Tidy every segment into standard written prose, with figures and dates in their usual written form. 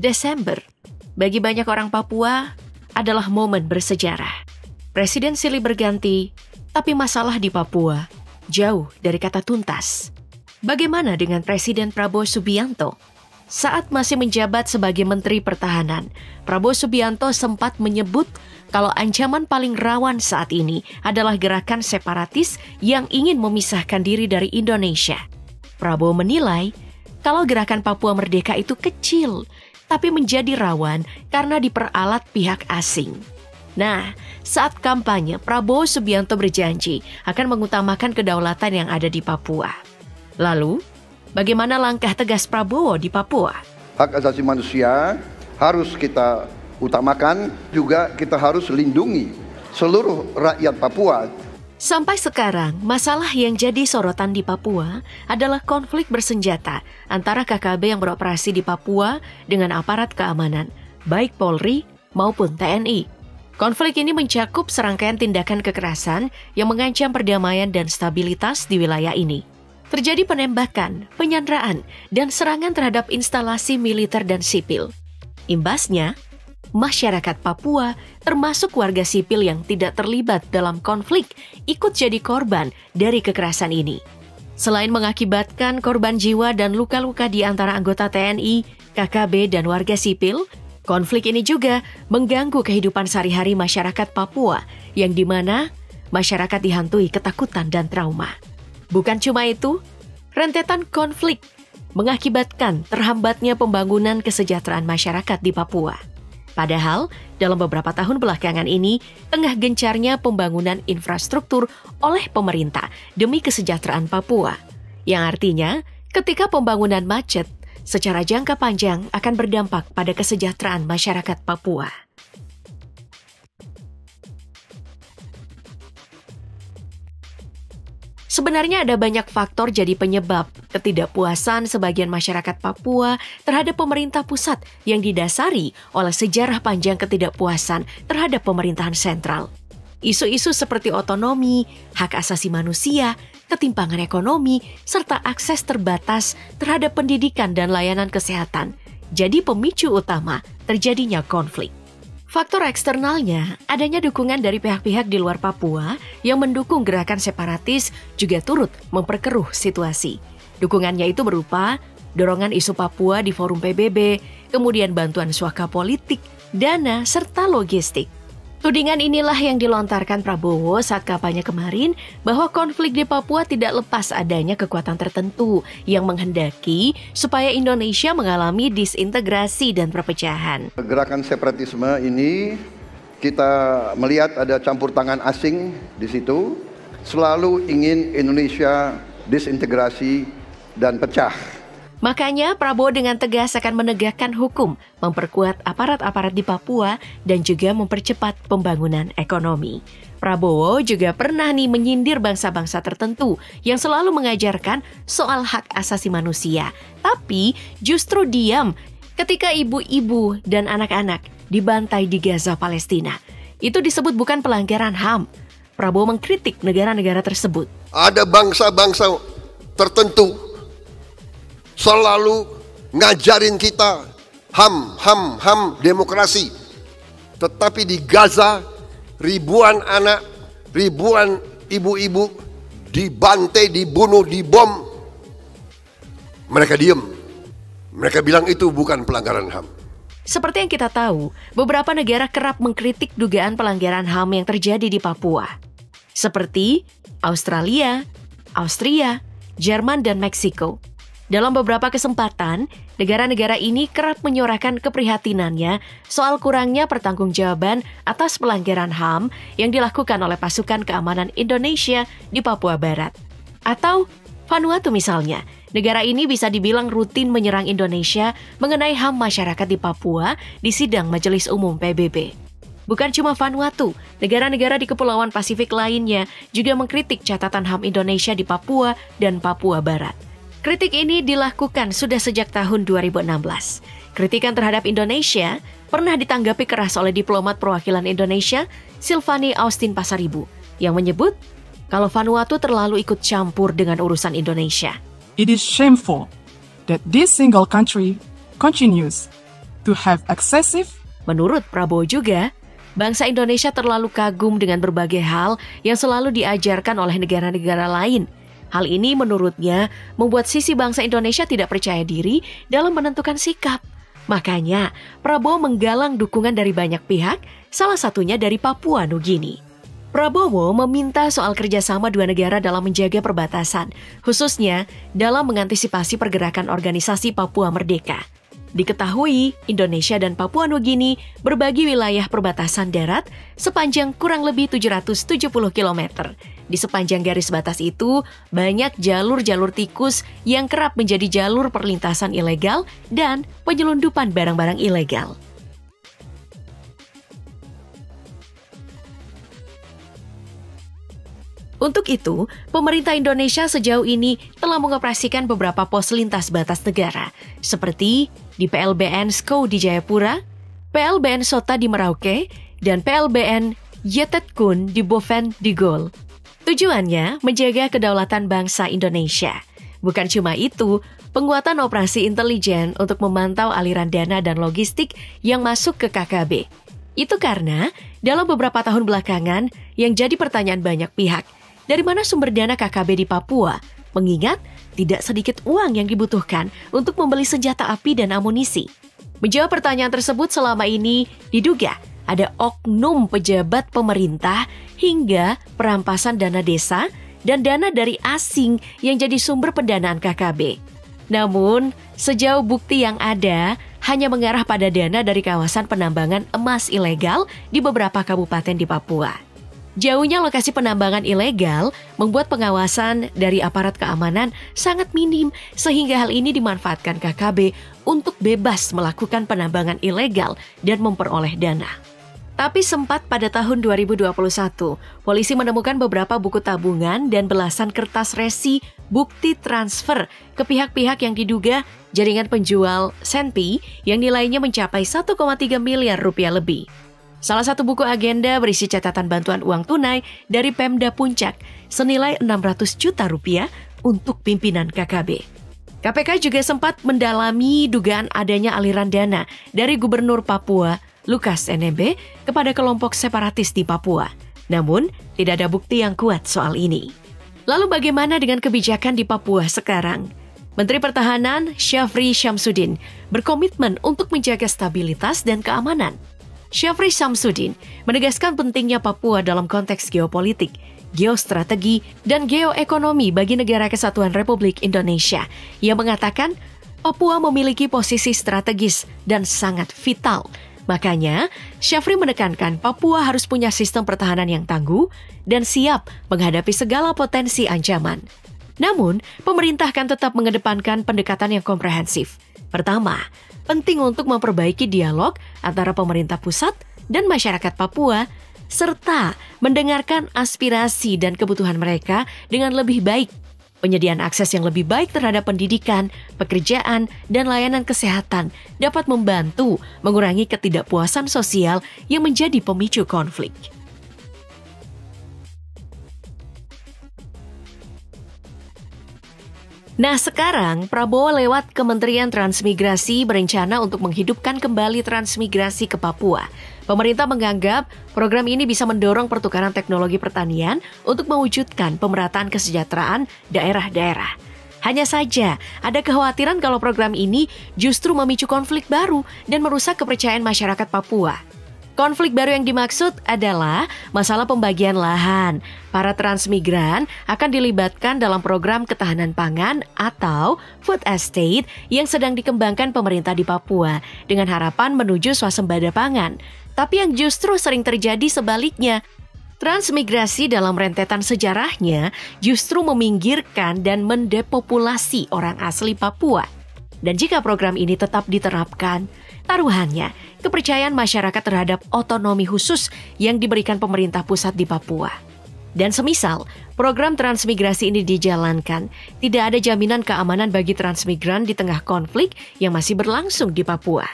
Desember, bagi banyak orang Papua, adalah momen bersejarah. Presiden silih berganti, tapi masalah di Papua jauh dari kata tuntas. Bagaimana dengan Presiden Prabowo Subianto? Saat masih menjabat sebagai Menteri Pertahanan, Prabowo Subianto sempat menyebut kalau ancaman paling rawan saat ini adalah gerakan separatis yang ingin memisahkan diri dari Indonesia. Prabowo menilai kalau gerakan Papua Merdeka itu kecil, tapi menjadi rawan karena diperalat pihak asing. Nah, saat kampanye, Prabowo Subianto berjanji akan mengutamakan kedaulatan yang ada di Papua. Lalu, bagaimana langkah tegas Prabowo di Papua? Hak asasi manusia harus kita utamakan, juga kita harus lindungi seluruh rakyat Papua. Sampai sekarang, masalah yang jadi sorotan di Papua adalah konflik bersenjata antara KKB yang beroperasi di Papua dengan aparat keamanan, baik Polri maupun TNI. Konflik ini mencakup serangkaian tindakan kekerasan yang mengancam perdamaian dan stabilitas di wilayah ini. Terjadi penembakan, penyanderaan, dan serangan terhadap instalasi militer dan sipil. Imbasnya, masyarakat Papua, termasuk warga sipil yang tidak terlibat dalam konflik, ikut jadi korban dari kekerasan ini. Selain mengakibatkan korban jiwa dan luka-luka di antara anggota TNI, KKB, dan warga sipil, konflik ini juga mengganggu kehidupan sehari-hari masyarakat Papua, yang dimana masyarakat dihantui ketakutan dan trauma. Bukan cuma itu, rentetan konflik mengakibatkan terhambatnya pembangunan kesejahteraan masyarakat di Papua. Padahal, dalam beberapa tahun belakangan ini, tengah gencarnya pembangunan infrastruktur oleh pemerintah demi kesejahteraan Papua. Yang artinya, ketika pembangunan macet, secara jangka panjang akan berdampak pada kesejahteraan masyarakat Papua. Sebenarnya ada banyak faktor jadi penyebab ketidakpuasan sebagian masyarakat Papua terhadap pemerintah pusat yang didasari oleh sejarah panjang ketidakpuasan terhadap pemerintahan sentral. Isu-isu seperti otonomi, hak asasi manusia, ketimpangan ekonomi, serta akses terbatas terhadap pendidikan dan layanan kesehatan jadi pemicu utama terjadinya konflik. Faktor eksternalnya, adanya dukungan dari pihak-pihak di luar Papua yang mendukung gerakan separatis juga turut memperkeruh situasi. Dukungannya itu berupa dorongan isu Papua di forum PBB, kemudian bantuan suaka politik, dana, serta logistik. Tudingan inilah yang dilontarkan Prabowo saat kampanye kemarin bahwa konflik di Papua tidak lepas adanya kekuatan tertentu yang menghendaki supaya Indonesia mengalami disintegrasi dan perpecahan. Gerakan separatisme ini kita melihat ada campur tangan asing di situ, selalu ingin Indonesia disintegrasi dan pecah. Makanya Prabowo dengan tegas akan menegakkan hukum, memperkuat aparat-aparat di Papua, dan juga mempercepat pembangunan ekonomi. Prabowo juga pernah menyindir bangsa-bangsa tertentu yang selalu mengajarkan soal hak asasi manusia, tapi justru diam ketika ibu-ibu dan anak-anak dibantai di Gaza, Palestina. Itu disebut bukan pelanggaran HAM. Prabowo mengkritik negara-negara tersebut. Ada bangsa-bangsa tertentu selalu ngajarin kita HAM, demokrasi. Tetapi di Gaza, ribuan anak, ribuan ibu-ibu dibantai, dibunuh, dibom. Mereka diam. Mereka bilang itu bukan pelanggaran HAM. Seperti yang kita tahu, beberapa negara kerap mengkritik dugaan pelanggaran HAM yang terjadi di Papua. Seperti Australia, Austria, Jerman, dan Meksiko. Dalam beberapa kesempatan, negara-negara ini kerap menyuarakan keprihatinannya soal kurangnya pertanggungjawaban atas pelanggaran HAM yang dilakukan oleh pasukan keamanan Indonesia di Papua Barat. Atau Vanuatu misalnya, negara ini bisa dibilang rutin menyerang Indonesia mengenai HAM masyarakat di Papua di sidang Majelis Umum PBB. Bukan cuma Vanuatu, negara-negara di Kepulauan Pasifik lainnya juga mengkritik catatan HAM Indonesia di Papua dan Papua Barat. Kritik ini dilakukan sudah sejak tahun 2016. Kritikan terhadap Indonesia pernah ditanggapi keras oleh diplomat perwakilan Indonesia, Silvani Austin Pasaribu, yang menyebut kalau Vanuatu terlalu ikut campur dengan urusan Indonesia. It is shameful that this single country continues to have excessive. Menurut Prabowo juga, bangsa Indonesia terlalu kagum dengan berbagai hal yang selalu diajarkan oleh negara-negara lain. Hal ini menurutnya membuat sisi bangsa Indonesia tidak percaya diri dalam menentukan sikap. Makanya, Prabowo menggalang dukungan dari banyak pihak, salah satunya dari Papua Nugini. Prabowo meminta soal kerjasama dua negara dalam menjaga perbatasan, khususnya dalam mengantisipasi pergerakan organisasi Papua Merdeka. Diketahui, Indonesia dan Papua Nugini berbagi wilayah perbatasan darat sepanjang kurang lebih 770 km. Di sepanjang garis batas itu, banyak jalur-jalur tikus yang kerap menjadi jalur perlintasan ilegal dan penyelundupan barang-barang ilegal. Untuk itu, pemerintah Indonesia sejauh ini telah mengoperasikan beberapa pos lintas batas negara, seperti di PLBN Skou di Jayapura, PLBN Sota di Merauke, dan PLBN Yetetkun di Boven di Gol. Tujuannya menjaga kedaulatan bangsa Indonesia. Bukan cuma itu, penguatan operasi intelijen untuk memantau aliran dana dan logistik yang masuk ke KKB. Itu karena dalam beberapa tahun belakangan yang jadi pertanyaan banyak pihak, dari mana sumber dana KKB di Papua? Mengingat tidak sedikit uang yang dibutuhkan untuk membeli senjata api dan amunisi. Menjawab pertanyaan tersebut selama ini diduga ada oknum pejabat pemerintah hingga perampasan dana desa dan dana dari asing yang jadi sumber pendanaan KKB. Namun, sejauh bukti yang ada hanya mengarah pada dana dari kawasan penambangan emas ilegal di beberapa kabupaten di Papua. Jauhnya lokasi penambangan ilegal membuat pengawasan dari aparat keamanan sangat minim sehingga hal ini dimanfaatkan KKB untuk bebas melakukan penambangan ilegal dan memperoleh dana. Tapi sempat pada tahun 2021, polisi menemukan beberapa buku tabungan dan belasan kertas resi bukti transfer ke pihak-pihak yang diduga jaringan penjual senpi yang nilainya mencapai 1,3 miliar rupiah lebih. Salah satu buku agenda berisi catatan bantuan uang tunai dari Pemda Puncak senilai 600 juta rupiah untuk pimpinan KKB. KPK juga sempat mendalami dugaan adanya aliran dana dari Gubernur Papua, Lukas NMB, kepada kelompok separatis di Papua. Namun, tidak ada bukti yang kuat soal ini. Lalu bagaimana dengan kebijakan di Papua sekarang? Menteri Pertahanan Syafri Syamsuddin berkomitmen untuk menjaga stabilitas dan keamanan. Syafri Syamsuddin menegaskan pentingnya Papua dalam konteks geopolitik, geostrategi, dan geoekonomi bagi negara kesatuan Republik Indonesia. Ia mengatakan Papua memiliki posisi strategis dan sangat vital. Makanya, Syafri menekankan Papua harus punya sistem pertahanan yang tangguh dan siap menghadapi segala potensi ancaman. Namun, pemerintah akan tetap mengedepankan pendekatan yang komprehensif. Pertama, penting untuk memperbaiki dialog antara pemerintah pusat dan masyarakat Papua, serta mendengarkan aspirasi dan kebutuhan mereka dengan lebih baik. Penyediaan akses yang lebih baik terhadap pendidikan, pekerjaan, dan layanan kesehatan dapat membantu mengurangi ketidakpuasan sosial yang menjadi pemicu konflik. Nah sekarang, Prabowo lewat Kementerian Transmigrasi berencana untuk menghidupkan kembali transmigrasi ke Papua. Pemerintah menganggap program ini bisa mendorong pertukaran teknologi pertanian untuk mewujudkan pemerataan kesejahteraan daerah-daerah. Hanya saja, ada kekhawatiran kalau program ini justru memicu konflik baru dan merusak kepercayaan masyarakat Papua. Konflik baru yang dimaksud adalah masalah pembagian lahan. Para transmigran akan dilibatkan dalam program ketahanan pangan atau food estate yang sedang dikembangkan pemerintah di Papua dengan harapan menuju swasembada pangan. Tapi yang justru sering terjadi sebaliknya. Transmigrasi dalam rentetan sejarahnya justru meminggirkan dan mendepopulasi orang asli Papua. Dan jika program ini tetap diterapkan, taruhannya kepercayaan masyarakat terhadap otonomi khusus yang diberikan pemerintah pusat di Papua. Dan semisal program transmigrasi ini dijalankan, tidak ada jaminan keamanan bagi transmigran di tengah konflik yang masih berlangsung di Papua.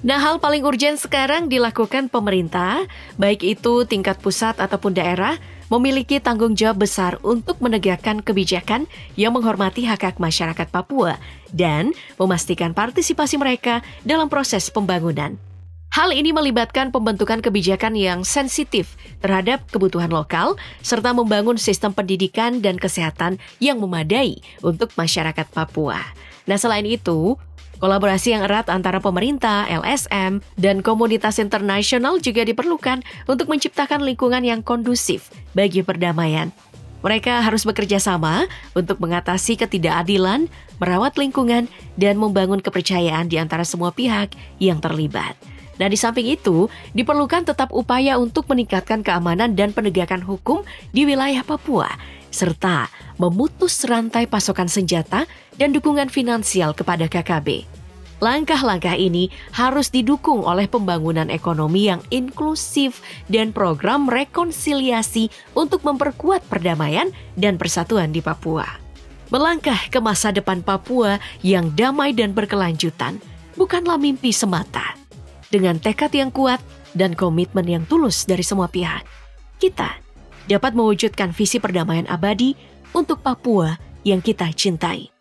Nah, hal paling urgen sekarang dilakukan pemerintah, baik itu tingkat pusat ataupun daerah, memiliki tanggung jawab besar untuk menegakkan kebijakan yang menghormati hak-hak masyarakat Papua dan memastikan partisipasi mereka dalam proses pembangunan. Hal ini melibatkan pembentukan kebijakan yang sensitif terhadap kebutuhan lokal, serta membangun sistem pendidikan dan kesehatan yang memadai untuk masyarakat Papua. Nah, selain itu, kolaborasi yang erat antara pemerintah, LSM, dan komunitas internasional juga diperlukan untuk menciptakan lingkungan yang kondusif bagi perdamaian. Mereka harus bekerja sama untuk mengatasi ketidakadilan, merawat lingkungan, dan membangun kepercayaan di antara semua pihak yang terlibat. Nah, di samping itu, diperlukan tetap upaya untuk meningkatkan keamanan dan penegakan hukum di wilayah Papua, serta memutus rantai pasokan senjata dan dukungan finansial kepada KKB. Langkah-langkah ini harus didukung oleh pembangunan ekonomi yang inklusif dan program rekonsiliasi untuk memperkuat perdamaian dan persatuan di Papua. Melangkah ke masa depan Papua yang damai dan berkelanjutan bukanlah mimpi semata. Dengan tekad yang kuat dan komitmen yang tulus dari semua pihak, kita dapat mewujudkan visi perdamaian abadi untuk Papua yang kita cintai.